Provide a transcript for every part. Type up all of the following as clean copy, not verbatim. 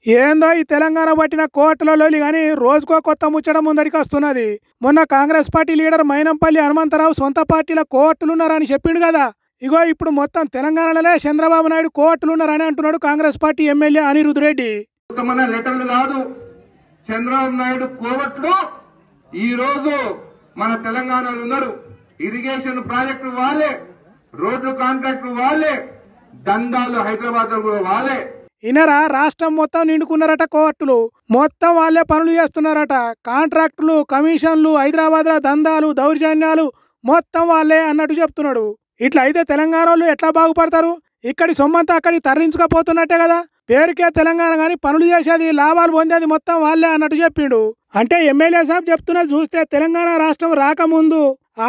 ఏందో ఈ తెలంగాణ పట్టిన కోర్టులలో కానీ రోజుకో కొత్త ముచ్చట ముందడికి వస్తున్నది. మొన్న కాంగ్రెస్ పార్టీ లీడర్ మైనంపల్లి హనుమంతరావు సొంత పార్టీల కోర్టులున్నారని చెప్పిండు కదా. ఇగో ఇప్పుడు మొత్తం తెలంగాణలోనే చంద్రబాబు నాయుడు కోర్టులున్నారని అంటున్నాడు కాంగ్రెస్ పార్టీ ఎమ్మెల్యే అనిరుద్ రెడ్డి. లెటర్లు కాదు, చంద్రబాబు నాయుడు కోర్టులు ఈ రోజు మన తెలంగాణలో ఉన్నారు. ఇరిగేషన్ ప్రాజెక్టులు వాళ్ళే, రోడ్లు కాంట్రాక్టులు వాళ్ళే, దందాలు హైదరాబాద్ లో వాళ్ళే. ఇనరా రాష్ట్రం మొత్తం నిండుకున్నారట కోర్టులు, మొత్తం వాళ్ళే పనులు చేస్తున్నారట. కాంట్రాక్టులు, కమిషన్లు, హైదరాబాద్ లో దందాలు, దౌర్జన్యాలు మొత్తం వాళ్ళే అన్నట్టు చెప్తున్నాడు. ఇట్లా అయితే తెలంగాణ వాళ్ళు ఎట్లా బాగుపడతారు? ఇక్కడి సొమ్మంతా అక్కడికి తరలించుకపోతున్నట్టే కదా. పేరుకే తెలంగాణ గాని పనులు చేసేది, లాభాలు పొందేది మొత్తం వాళ్ళే అన్నట్టు చెప్పిండు. అంటే ఎమ్మెల్యే సాబ్ చెప్తున్నది చూస్తే తెలంగాణ రాష్ట్రం రాకముందు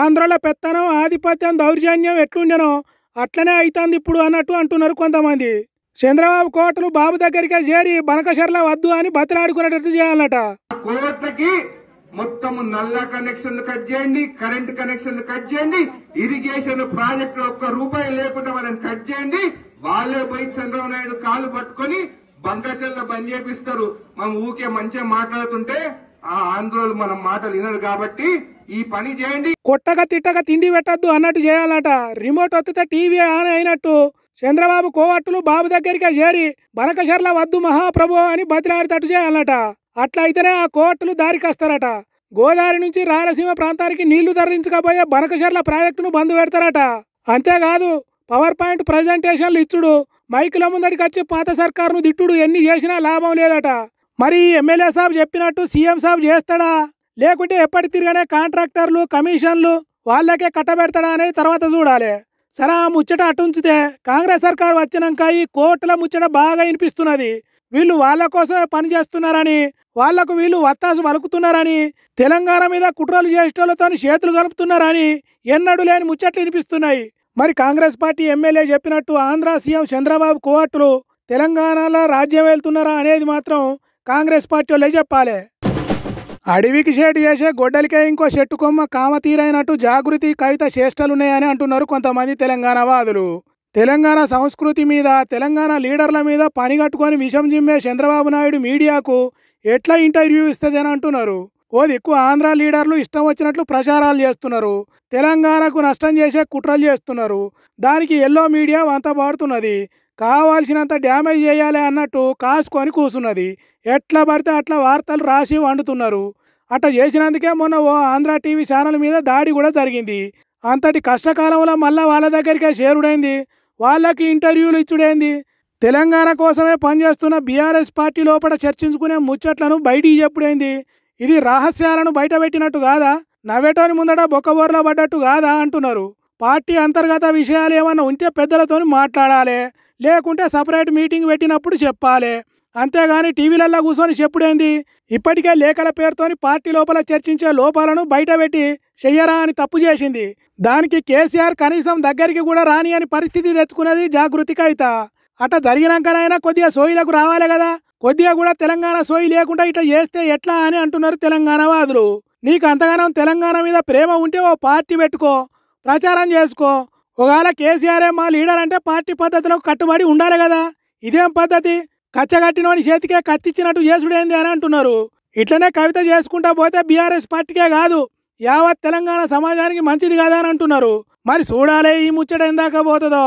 ఆంధ్రలో పెత్తనం, ఆధిపత్యం, దౌర్జన్యం ఎట్లుండెనో అట్లనే అవుతుంది ఇప్పుడు అన్నట్టు అంటున్నారు కొంతమంది. చంద్రబాబు కోర్టులు బాబు దగ్గరికే చేరి బనకశర్ల వద్దు అని బతిలాడుకునేటట్టు చేయాలట. కోర్టుకి మొత్తం నల్ల కనెక్షన్ కట్ చేయండి, కరెంట్ కనెక్షన్ కట్ చేయండి, ఇరిగేషన్ ప్రాజెక్టు ఒక్క రూపాయి లేకుండా వాళ్ళని కట్ చేయండి. వాళ్ళే పోయి చంద్రబాబు నాయుడు కాలు పట్టుకొని బంకచర్ల బంద్ చేపిస్తారు. మనం ఊకే మంచిగా మాట్లాడుతుంటే ఆ ఆంధ్రోలు మనం మాటలు వినరు కాబట్టి ఈ పని చేయండి. కొట్టగా తిట్టగా తిండి పెట్టద్దు అన్నట్టు చేయాలట. రిమోట్ వత్తితే టీవీ ఆన్ అయినట్టు చంద్రబాబు కోవట్టులు బాబు దగ్గరికే చేరి బనకశర్ల వద్దు మహాప్రభు అని బతిలాడేటట్టు చేయాలట. అట్లా అయితేనే ఆ కోర్టులు దారికొస్తారట. గోదావరి నుంచి రాయలసీమ ప్రాంతానికి నీళ్లు తరలించకపోయే బనకశర్ల ప్రాజెక్టును బంద్ పెడతారట. అంతేకాదు పవర్ పాయింట్ ప్రజెంటేషన్లు ఇచ్చుడు, మైకుల ముందడికి వచ్చి పాత సర్కారును తిట్టుడు ఎన్ని చేసినా లాభం లేదట. మరి ఎమ్మెల్యే సాబ్ చెప్పినట్టు సీఎం సాబ్ చేస్తాడా, లేకుంటే ఎప్పటి తిరిగానే కాంట్రాక్టర్లు, కమిషన్లు వాళ్ళకే కట్టబెడతాడా అనేది తర్వాత చూడాలి. సరే ఆ ముచ్చట అటుంచితే కాంగ్రెస్ సర్కారు వచ్చినాక ఈ కోర్టుల ముచ్చట బాగా వినిపిస్తున్నది. వీళ్ళు వాళ్ళ కోసమే పని చేస్తున్నారని, వాళ్లకు వీళ్ళు వత్తాసు పలుకుతున్నారని, తెలంగాణ మీద కుట్రలు చేసేటోళ్లతో చేతులు కలుపుతున్నారని ఎన్నడూ లేని ముచ్చట్లు వినిపిస్తున్నాయి. మరి కాంగ్రెస్ పార్టీ ఎమ్మెల్యే చెప్పినట్టు ఆంధ్ర సీఎం చంద్రబాబు కోర్టులు తెలంగాణలో రాజ్యం వెళ్తున్నారా అనేది మాత్రం కాంగ్రెస్ పార్టీ వాళ్ళే చెప్పాలి. అడవికి షేటు చేసే గొడ్డలికే ఇంకో చెట్టు కొమ్మ కామతీరైనట్టు జాగృతి కవిత చేష్టలున్నాయని అంటున్నారు కొంతమంది తెలంగాణ వాదులు. తెలంగాణ సంస్కృతి మీద, తెలంగాణ లీడర్ల మీద పని కట్టుకొని విషం జిమ్మే చంద్రబాబు నాయుడు మీడియాకు ఎట్లా ఇంటర్వ్యూ ఇస్తుంది అని అంటున్నారు. ఓ దిక్కు ఆంధ్ర లీడర్లు ఇష్టం వచ్చినట్లు ప్రచారాలు చేస్తున్నారు, తెలంగాణకు నష్టం చేసే కుట్రలు చేస్తున్నారు. దానికి ఎల్లో మీడియా వంత పాడుతున్నది, కావాల్సినంత డ్యామేజ్ చేయాలి అన్నట్టు కాసుకొని కూసున్నది. ఎట్లా పడితే అట్లా వార్తలు రాసి వండుతున్నారు. అట్లా చేసినందుకే మొన్న ఓ ఆంధ్ర టీవీ ఛానల్ మీద దాడి కూడా జరిగింది. అంతటి కష్టకాలంలో మళ్ళా వాళ్ళ దగ్గరికే చేరుడైంది, వాళ్ళకి ఇంటర్వ్యూలు ఇచ్చుడైంది. తెలంగాణ కోసమే పనిచేస్తున్న బీఆర్ఎస్ పార్టీ లోపల చర్చించుకునే ముచ్చట్లను బయటికి చెప్పుడైంది. ఇది రహస్యాలను బయట పెట్టినట్టు కాదా, నవ్వేటోని ముందట బొక్కబోర్లా పడ్డట్టు కాదా అంటున్నారు. పార్టీ అంతర్గత విషయాలు ఏమన్నా ఉంటే పెద్దలతో మాట్లాడాలి, లేకుంటే సపరేట్ మీటింగ్ పెట్టినప్పుడు చెప్పాలి. అంతేగాని టీవీలలో కూర్చొని చెప్పుడేంది. ఇప్పటికే లేఖల పేరుతోని పార్టీ లోపల చర్చించే లోపాలను బయట పెట్టి చెయ్యరా అని తప్పు చేసింది. దానికి కేసీఆర్ కనీసం దగ్గరికి కూడా రాని అని పరిస్థితి తెచ్చుకున్నది జాగృతి కవిత. అట్లా జరిగినాకనైనా కొద్దిగా సోయిలకు రావాలి కదా. కొద్దిగా కూడా తెలంగాణ సోయి లేకుండా ఇట్లా చేస్తే ఎట్లా అని అంటున్నారు తెలంగాణ వాదులు. నీకు అంతగానం తెలంగాణ మీద ప్రేమ ఉంటే ఓ పార్టీ పెట్టుకో, ప్రచారం చేసుకో. ఒకవేళ కేసీఆర్ మా లీడర్ అంటే పార్టీ పద్ధతులకు కట్టుబడి ఉండాలి కదా. ఇదేం పద్ధతి? కచ్చగట్టినోని చేతికే కత్తిచ్చినట్టు చేసుడేంది అని అంటున్నారు. ఇట్లనే కవిత చేసుకుంటా పోతే బీఆర్ఎస్ పార్టీకే కాదు యావత్ తెలంగాణ సమాజానికి మంచిది కదా అని అంటున్నారు. మరి చూడాలి ఈ ముచ్చట ఎందాక పోతుందో.